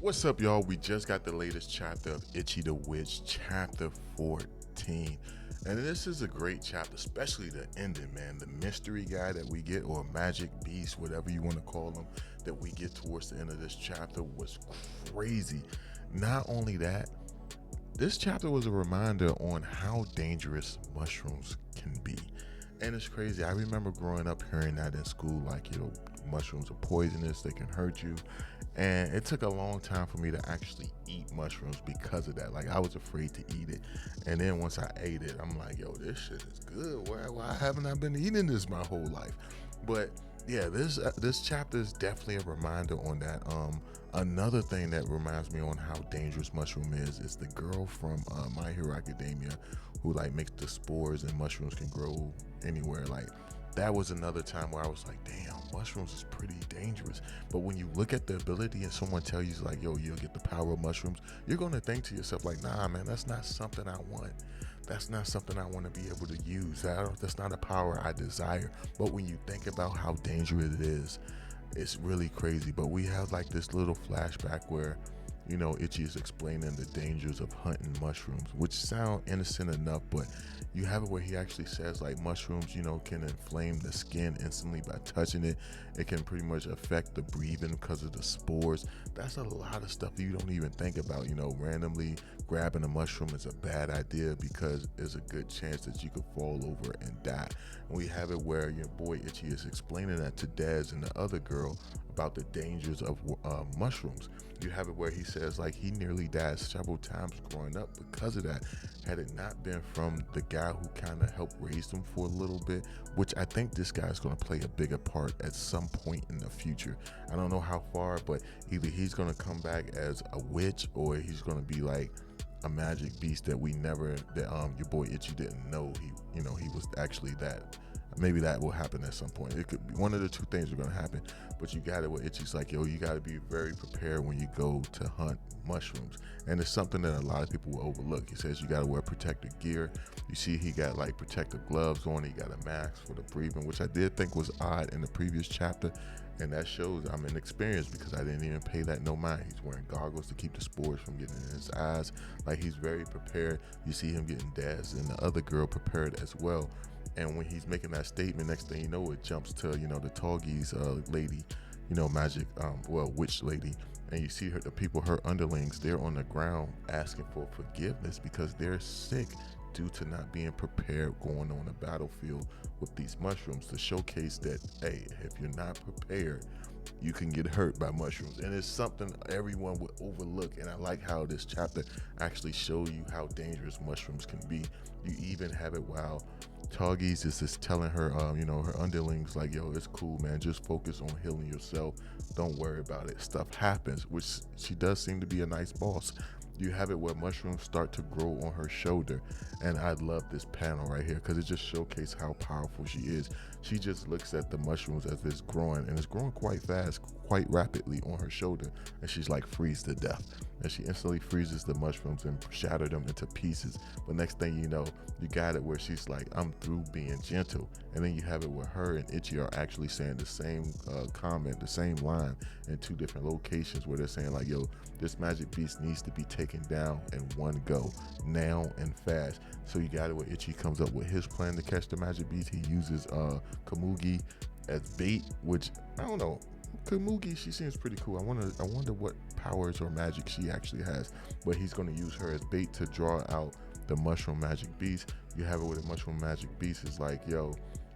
What's up, y'all? We just got the latest chapter of Ichi the Witch, chapter 14. And this is a great chapter, especially the ending, man. The mystery guy that we get, or magic beast, whatever you want to call him, that we get towards the end of this chapter was crazy. Not only that, this chapter was a reminder on how dangerous mushrooms can be. And it's crazy. I remember growing up hearing that in school, like, you know, mushrooms are poisonous, they can hurt you. And it took a long time for me to actually eat mushrooms because of that. Like, I was afraid to eat it. And then once I ate it, I'm like, yo, this shit is good. Why haven't I been eating this my whole life? But yeah, this chapter is definitely a reminder on that. Another thing that reminds me on how dangerous mushroom is the girl from My Hero Academia who like makes the spores, and mushrooms can grow anywhere. Like, that was another time where I was like, damn, mushrooms is pretty dangerous. But when you look at the ability and someone tells you like, yo, you'll get the power of mushrooms, you're gonna think to yourself like, nah, man, that's not something I want. That's not something I want to be able to use. That's not a power I desire. But when you think about how dangerous it is, it's really crazy. But we have like this little flashback where, you know, Ichi is explaining the dangers of hunting mushrooms, which sound innocent enough, but you have it where he actually says like mushrooms, you know, can inflame the skin instantly by touching it. It can pretty much affect the breathing because of the spores. That's a lot of stuff that you don't even think about. You know, randomly grabbing a mushroom is a bad idea because there's a good chance that you could fall over and die. And we have it where your boy Ichi is explaining that to Dez and the other girl about the dangers of mushrooms. You have it where he says like he nearly died several times growing up because of that. Had it not been from the guy who kind of helped raise him for a little bit, which I think this guy is going to play a bigger part at some point in the future. I don't know how far, but either he's going to come back as a witch or he's going to be like a magic beast that your boy Ichi didn't know he was actually that. Maybe that will happen at some point. It could be one of the two things are going to happen. But you got it where Ichi's like, yo, you got to be very prepared when you go to hunt mushrooms. And it's something that a lot of people will overlook. He says you got to wear protective gear. You see he got like protective gloves on. He got a mask for the breathing, which I did think was odd in the previous chapter. And that shows I'm inexperienced because I didn't even pay that no mind. He's wearing goggles to keep the spores from getting in his eyes. Like, he's very prepared. You see him getting Daz and the other girl prepared as well. And when he's making that statement, next thing you know, it jumps to, you know, the Tallgeese lady, you know, magic, witch lady. And you see her underlings, they're on the ground asking for forgiveness because they're sick due to not being prepared going on the battlefield with these mushrooms, to showcase that, hey, if you're not prepared, you can get hurt by mushrooms. And it's something everyone would overlook. And I like how this chapter actually shows you how dangerous mushrooms can be. You even have it while Tallgeese is just telling her, her underlings, like, yo, it's cool, man. Just focus on healing yourself. Don't worry about it. Stuff happens, which she does seem to be a nice boss. You have it where mushrooms start to grow on her shoulder. And I love this panel right here because it just showcases how powerful she is. She just looks at the mushrooms as it's growing, and it's growing quite fast, quite rapidly on her shoulder. And she's like, freeze to death. And she instantly freezes the mushrooms and shatters them into pieces. But next thing you know, you got it where she's like, I'm through being gentle. And then you have it where her and Ichi are actually saying the same comment, the same line in two different locations, where they're saying like, yo, this magic beast needs to be taken down in one go, now and fast. So you got it where Ichi comes up with his plan to catch the magic beast. He uses Komugi as bait, which I don't know. Komugi, she seems pretty cool. I wonder what powers or magic she actually has. But he's going to use her as bait to draw out the mushroom magic beast. You have it with the mushroom magic beast is like, yo,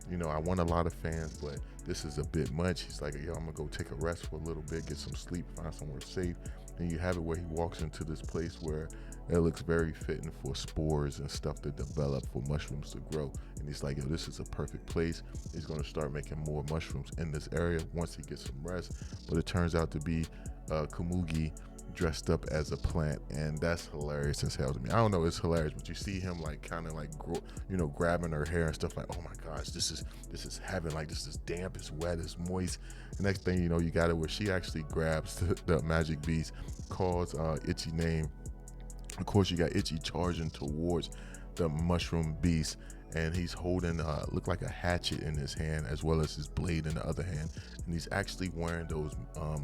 you know, I want a lot of fans, but this is a bit much. He's like, yo, I'm gonna go take a rest for a little bit, get some sleep, find somewhere safe. And you have it where he walks into this place where it looks very fitting for spores and stuff to develop, for mushrooms to grow. And he's like, yo, this is a perfect place. He's gonna start making more mushrooms in this area once he gets some rest. But it turns out to be Komugi dressed up as a plant, and that's hilarious as hell to me. I don't know, it's hilarious, but you see him like kind of like grabbing her hair and stuff, like, oh my gosh, this is heaven. Like, this is damp, it's wet, it's moist. The next thing you know, you got it where she actually grabs the magic beast, calls Ichi name. Of course, you got Ichi charging towards the mushroom beast, and he's holding look like a hatchet in his hand as well as his blade in the other hand, and he's actually wearing those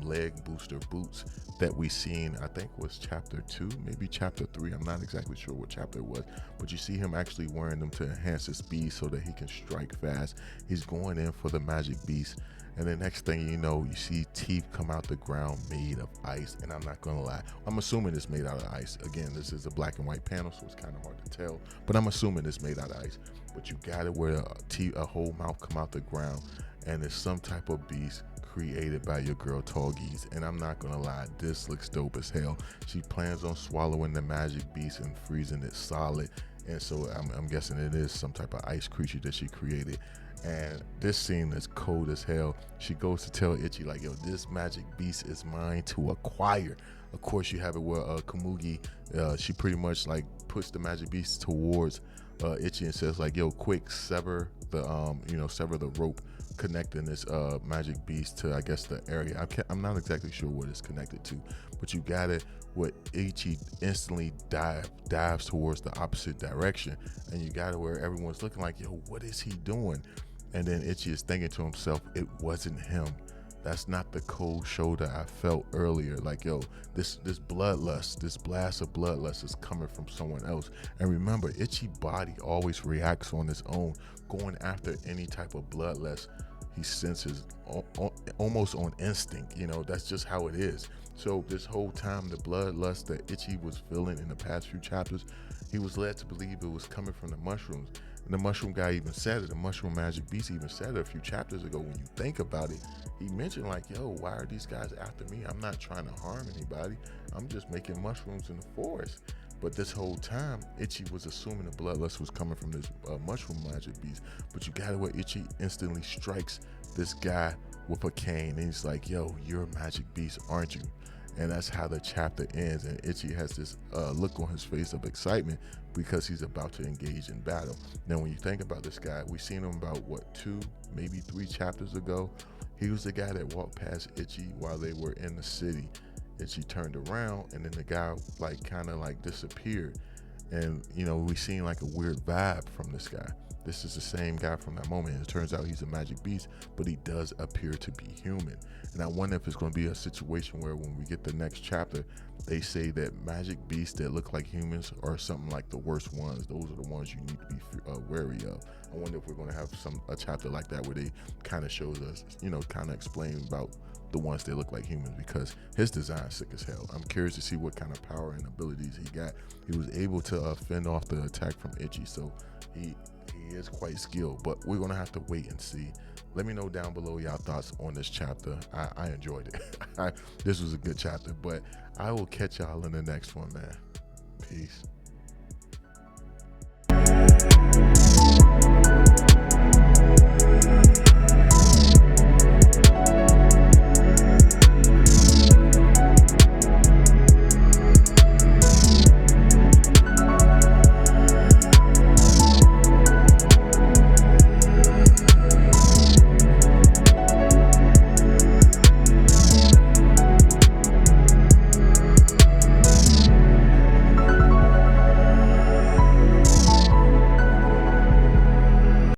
leg booster boots that we seen, I think was chapter 2, maybe chapter 3, I'm not exactly sure what chapter it was, but you see him actually wearing them to enhance his speed so that he can strike fast. He's going in for the magic beast, and the next thing you know, you see teeth come out the ground made of ice. And I'm not gonna lie, I'm assuming it's made out of ice. Again, this is a black and white panel, so it's kind of hard to tell, but I'm assuming it's made out of ice. But you got it where a whole mouth come out the ground, and it's some type of beast created by your girl Tallgeese. And I'm not gonna lie, this looks dope as hell. She plans on swallowing the magic beast and freezing it solid, and so I'm guessing it is some type of ice creature that she created. And this scene is cold as hell. She goes to tell Ichi like, yo, this magic beast is mine to acquire. Of course, you have it where Komugi, she pretty much like puts the magic beast towards Ichi and says like, yo, quick, sever the sever the rope connecting this magic beast to, I guess, the area. I'm not exactly sure what it's connected to, but you got it where Ichi instantly dives towards the opposite direction, and you got it where everyone's looking like, yo, what is he doing? And then Ichi is thinking to himself, it wasn't him. That's not the cold shoulder I felt earlier. Like, yo, this bloodlust, this blast of bloodlust is coming from someone else. And remember, Ichi body always reacts on its own, going after any type of bloodlust he senses almost on instinct. That's just how it is. So this whole time, the bloodlust that Ichi was feeling in the past few chapters, he was led to believe it was coming from the mushrooms. And the mushroom guy even said it, the mushroom magic beast even said it a few chapters ago. When you think about it, he mentioned like, yo, why are these guys after me? I'm not trying to harm anybody. I'm just making mushrooms in the forest. But this whole time, Ichi was assuming the bloodlust was coming from this mushroom magic beast. But you got it where Ichi instantly strikes this guy with a cane, and he's like, yo, you're a magic beast, aren't you? And that's how the chapter ends, and Ichi has this look on his face of excitement because he's about to engage in battle. Now, when you think about this guy, we seen him about, 2, maybe 3 chapters ago. He was the guy that walked past Ichi while they were in the city. Ichi turned around, and then the guy kind of disappeared. And, we seen like a weird vibe from this guy. This is the same guy from that moment. And it turns out he's a magic beast, but he does appear to be human. And I wonder if it's going to be a situation where when we get the next chapter, they say that magic beasts that look like humans are something like the worst ones. Those are the ones you need to be wary of. I wonder if we're going to have a chapter like that where they kind of shows us, kind of explain about the ones that look like humans, because his design is sick as hell. I'm curious to see what kind of power and abilities he got. He was able to fend off the attack from Ichi, so he is quite skilled, but we're gonna have to wait and see. Let me know down below y'all thoughts on this chapter. I enjoyed it. This was a good chapter, but I will catch y'all in the next one, man. Peace.